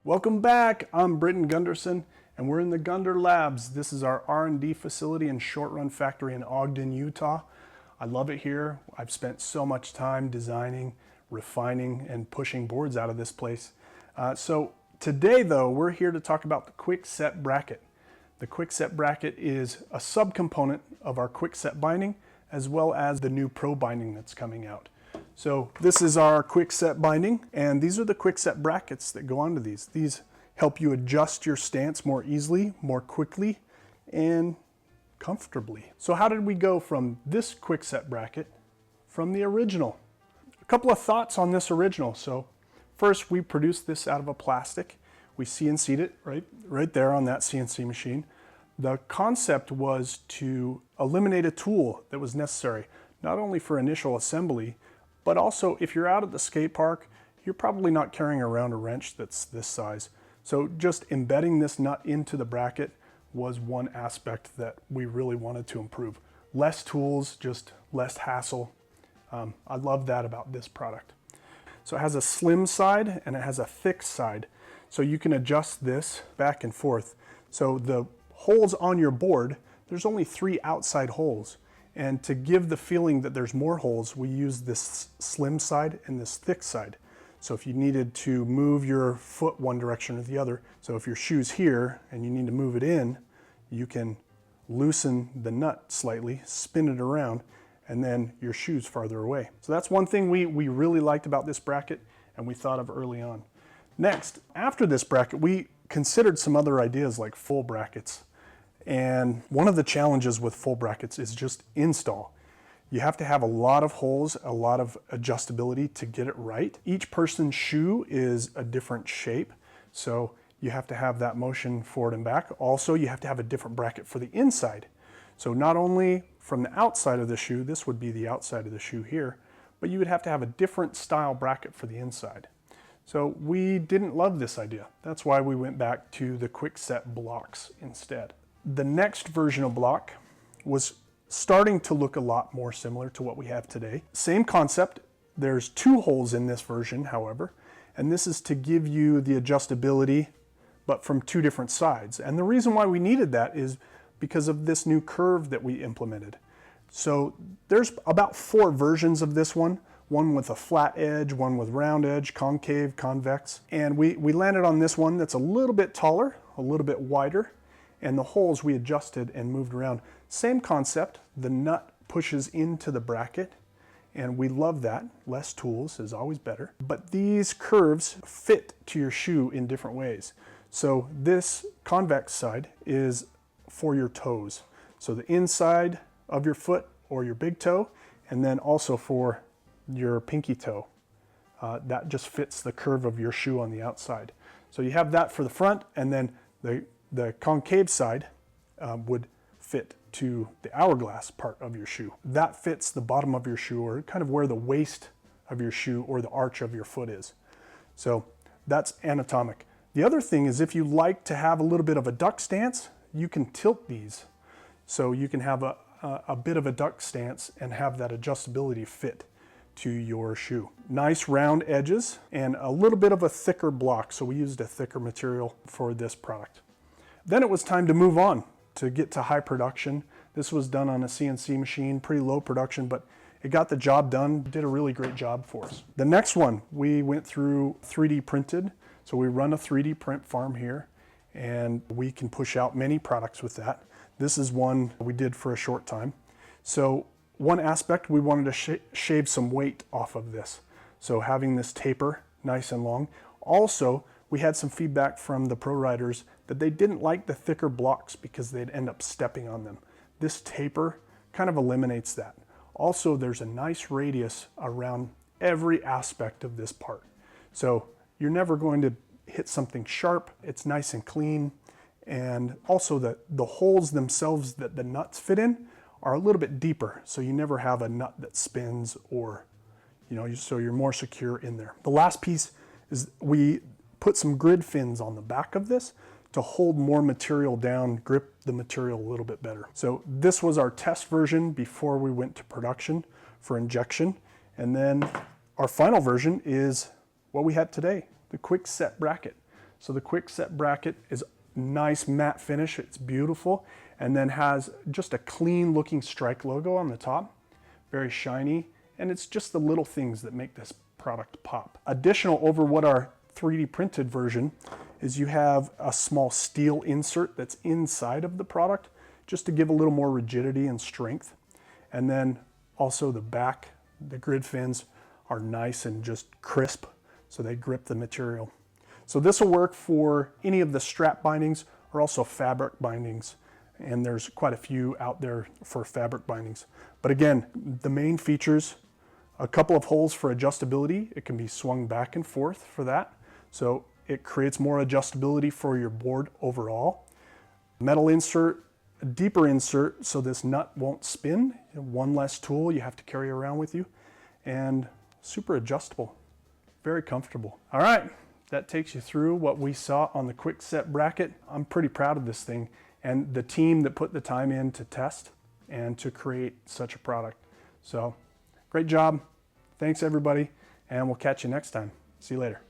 Welcome back. I'm Brinton Gundersen, and we're in the Gunder Labs. This is our R&D facility and short run factory in Ogden, Utah. I love it here. I've spent so much time designing, refining, and pushing boards out of this place. So today, though, we're here to talk about the QUICKSET bracket. The QUICKSET bracket is a subcomponent of our QUICKSET binding, as well as the new Pro binding that's coming out. So this is our QUICKSET binding, and these are the QUICKSET brackets that go onto these. These help you adjust your stance more easily, more quickly, and comfortably. So how did we go from this QUICKSET bracket from the original? A couple of thoughts on this original. So first, we produced this out of a plastic. We CNC'd it right there on that CNC machine. The concept was to eliminate a tool that was necessary, not only for initial assembly, but also if you're out at the skate park, you're probably not carrying around a wrench that's this size. So just embedding this nut into the bracket was one aspect that we really wanted to improve. Less tools, just less hassle. I love that about this product. So it has a slim side and it has a thick side. So you can adjust this back and forth. So the holes on your board, there's only 3 outside holes. And to give the feeling that there's more holes, we use this slim side and this thick side. So if you needed to move your foot one direction or the other, so if your shoe's here and you need to move it in, you can loosen the nut slightly, spin it around, and then your shoe's farther away. So that's one thing we really liked about this bracket and we thought of early on. Next, after this bracket, we considered some other ideas like full brackets. And one of the challenges with full brackets is just install. You have to have a lot of holes, a lot of adjustability to get it right. Each person's shoe is a different shape, so you have to have that motion forward and back. Also, you have to have a different bracket for the inside. So not only from the outside of the shoe, this would be the outside of the shoe here, but you would have to have a different style bracket for the inside. So we didn't love this idea. That's why we went back to the QUICKSET blocks instead. The next version of block was starting to look a lot more similar to what we have today. Same concept. There's 2 holes in this version, however, and this is to give you the adjustability, but from 2 different sides. And the reason why we needed that is because of this new curve that we implemented. So there's about 4 versions of this one with a flat edge, one with round edge, concave, convex. And we landed on this one that's a little bit taller, a little bit wider, and the holes we adjusted and moved around. Same concept, the nut pushes into the bracket, and we love that. Less tools is always better. But these curves fit to your shoe in different ways. So this convex side is for your toes. So the inside of your foot or your big toe, and then also for your pinky toe. That just fits the curve of your shoe on the outside. So you have that for the front, and then the concave side would fit to the hourglass part of your shoe. That fits the bottom of your shoe, or kind of where the waist of your shoe or the arch of your foot is. So that's anatomic. The other thing is, if you like to have a little bit of a duck stance, you can tilt these. So you can have a bit of a duck stance and have that adjustability fit to your shoe. Nice round edges and a little bit of a thicker block. So we used a thicker material for this product. Then it was time to move on to get to high production. This was done on a CNC machine, pretty low production, but it got the job done, did a really great job for us. The next one, we went through 3D printed. So we run a 3D print farm here, and we can push out many products with that. This is one we did for a short time. So one aspect, we wanted to shave some weight off of this. So having this taper nice and long. Also, we had some feedback from the pro riders that they didn't like the thicker blocks because they'd end up stepping on them. This taper kind of eliminates that. Also, there's a nice radius around every aspect of this part. So you're never going to hit something sharp. It's nice and clean. And also the holes themselves that the nuts fit in are a little bit deeper. So you never have a nut that spins, or, so you're more secure in there. The last piece is we put some grid fins on the back of this to hold more material down, grip the material a little bit better. So this was our test version before we went to production for injection. And then our final version is what we had today, the QUICKSET bracket. So the QUICKSET bracket is nice matte finish, it's beautiful, and then has just a clean looking strike logo on the top, very shiny, and it's just the little things that make this product pop. Additional over what our 3D printed version is, you have a small steel insert that's inside of the product just to give a little more rigidity and strength. And then also the back, the grid fins are nice and just crisp, so they grip the material. So this will work for any of the strap bindings or also fabric bindings. And there's quite a few out there for fabric bindings. But again, the main features, a couple of holes for adjustability. It can be swung back and forth for that. So it creates more adjustability for your board overall. Metal insert, a deeper insert so this nut won't spin. One less tool you have to carry around with you. And super adjustable, very comfortable. All right, that takes you through what we saw on the QUICKSET bracket. I'm pretty proud of this thing and the team that put the time in to test and to create such a product. So great job. Thanks everybody, and we'll catch you next time. See you later.